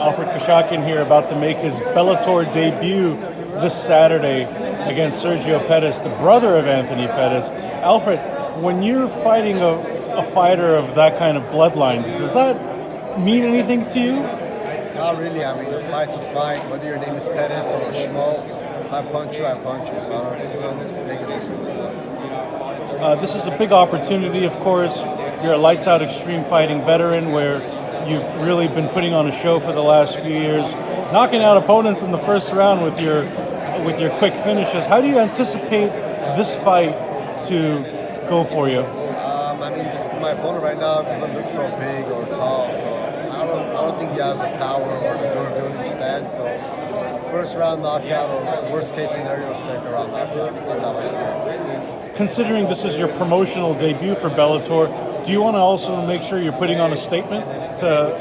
Alfred Khashakyan here, about to make his Bellator debut this Saturday against Sergio Pettis, the brother of Anthony Pettis. Alfred, when you're fighting a fighter of that kind of bloodlines, does that mean anything to you? Not really. I mean, a fight's a fight. Whether your name is Pettis or Schmo, if I punch you, I punch you. So it doesn't make a difference. This is a big opportunity, of course. You're a lights-out extreme fighting veteran where you've really been putting on a show for the last few years, knocking out opponents in the first round with your quick finishes. How do you anticipate this fight to go for you? I mean, my opponent right now doesn't look so big or tall, so I don't think he has the power or the durability to stand. So first round knockout, or worst case scenario, second round knockout. That's how I see it. Considering this is your promotional debut for Bellator, do you want to also make sure you're putting on a statement to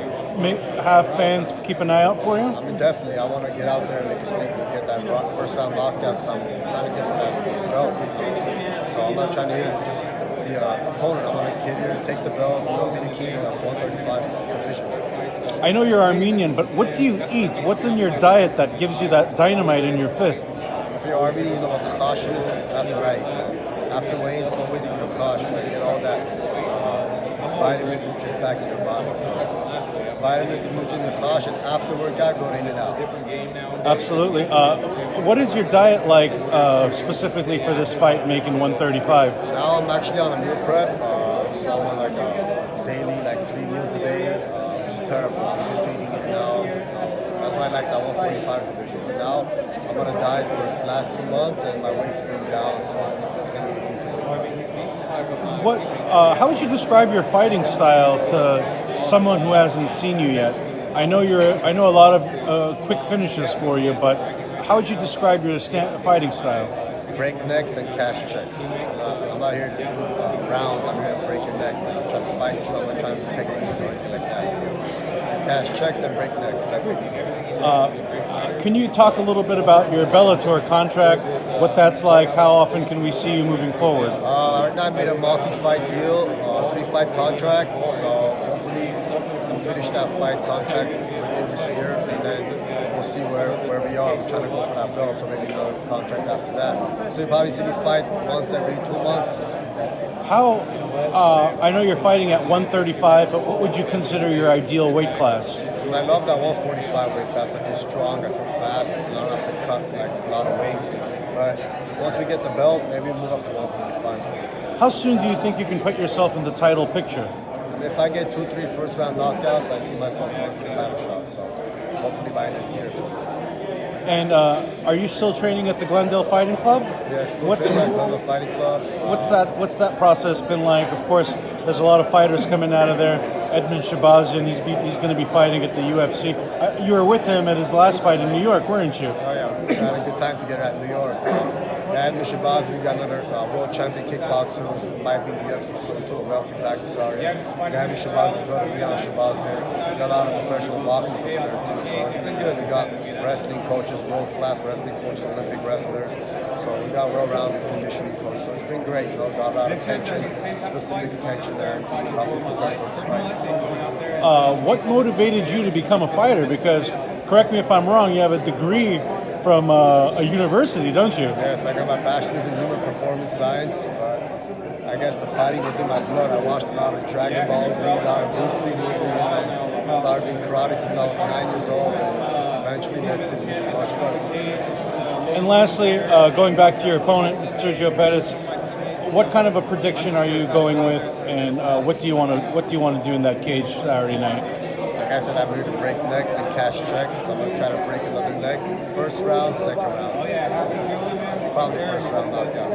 have fans keep an eye out for you? I mean, definitely. I want to get out there and make a statement, get that first round knockout, because I'm trying to get for that belt. So I'm not trying to just be an opponent. I want to get here, take the belt, and be the king of that 135 division. I know you're Armenian, but what do you eat? What's in your diet that gives you that dynamite in your fists? If you're Armenian, you know what chash is? That's what I eat. After weigh-ins, I'm always eating your chash, man. Get all that vitamins, nutrients back in your body. So vitamins and nutrients and chash, and after workout, go in and out. Absolutely. What is your diet like specifically for this fight, making 135? Now I'm actually on a meal prep, so I'm on like a daily, like 3 meals a day, which is terrible. I was used to eating in and out. That's why I like that 145 division. But now I'm on a diet for these last 2 months, and my weight's been down, so it's going to be an easy weight. How would you describe your fighting style to someone who hasn't seen you yet? I know a lot of quick finishes for you, but how would you describe your fighting style? Breaknecks and cash checks. I'm not here to do rounds. I'm here to break your neck. I'm trying to fight you. I'm not trying to take knees or anything like that. So cash checks and breaknecks. That's what we do. Can you talk a little bit about your Bellator contract? What that's like? How often can we see you moving forward? Right now I made a multi-fight deal, 3-fight contract. So hopefully we'll finish that fight contract within this year, and then we'll see where we are. We're trying to go for that belt, so maybe another contract after that. So you probably see me fight once every 2 months. I know you're fighting at 135, but what would you consider your ideal weight class? I love that 145 weight class. I feel strong, I feel fast. I don't have to cut like a lot of weight. But once we get the belt, maybe we'll move up to 145. How soon do you think you can put yourself in the title picture? If I get 2-3 first round knockouts, I see myself going for the title shot. So hopefully by the end of the year. And are you still training at the Glendale Fighting Club? Yeah, still training at Glendale Fighting Club. What's that process been like? Of course, there's a lot of fighters coming out of there. Edmund Shabazian, he's going to be fighting at the UFC. You were with him at his last fight in New York, weren't you? Oh yeah, we had a good time together at New York. Edmund Shabazian, he's got another world champion kickboxer who might be in the UFC soon too, Wrestling Baghdasarian. Edmund Shabazian's brother, Leon Shabazian. We got a lot of professional boxers over there too, so it's been good. We got wrestling coaches, world-class wrestling coaches, Olympic wrestlers. So we got well-rounded conditioning coach. So it's been great. Got a lot of attention, specific attention there, and probably prepared for this fight. What motivated you to become a fighter? Because, correct me if I'm wrong, you have a degree from a university, don't you? Yes, I got my bachelor's in human performance science, but I guess the fighting was in my blood. I watched a lot of Dragon Ball Z, a lot of Bruce Lee movies, and started doing karate since I was 9 years old, and just eventually led to mixed martial arts. And lastly, going back to your opponent, Sergio Pettis, what kind of a prediction are you going with, and what do you want to do in that cage Saturday night? Like I said, I'm here to break necks and cash checks. I'm going to try to break another neck. First round, second round. Probably first round knockout.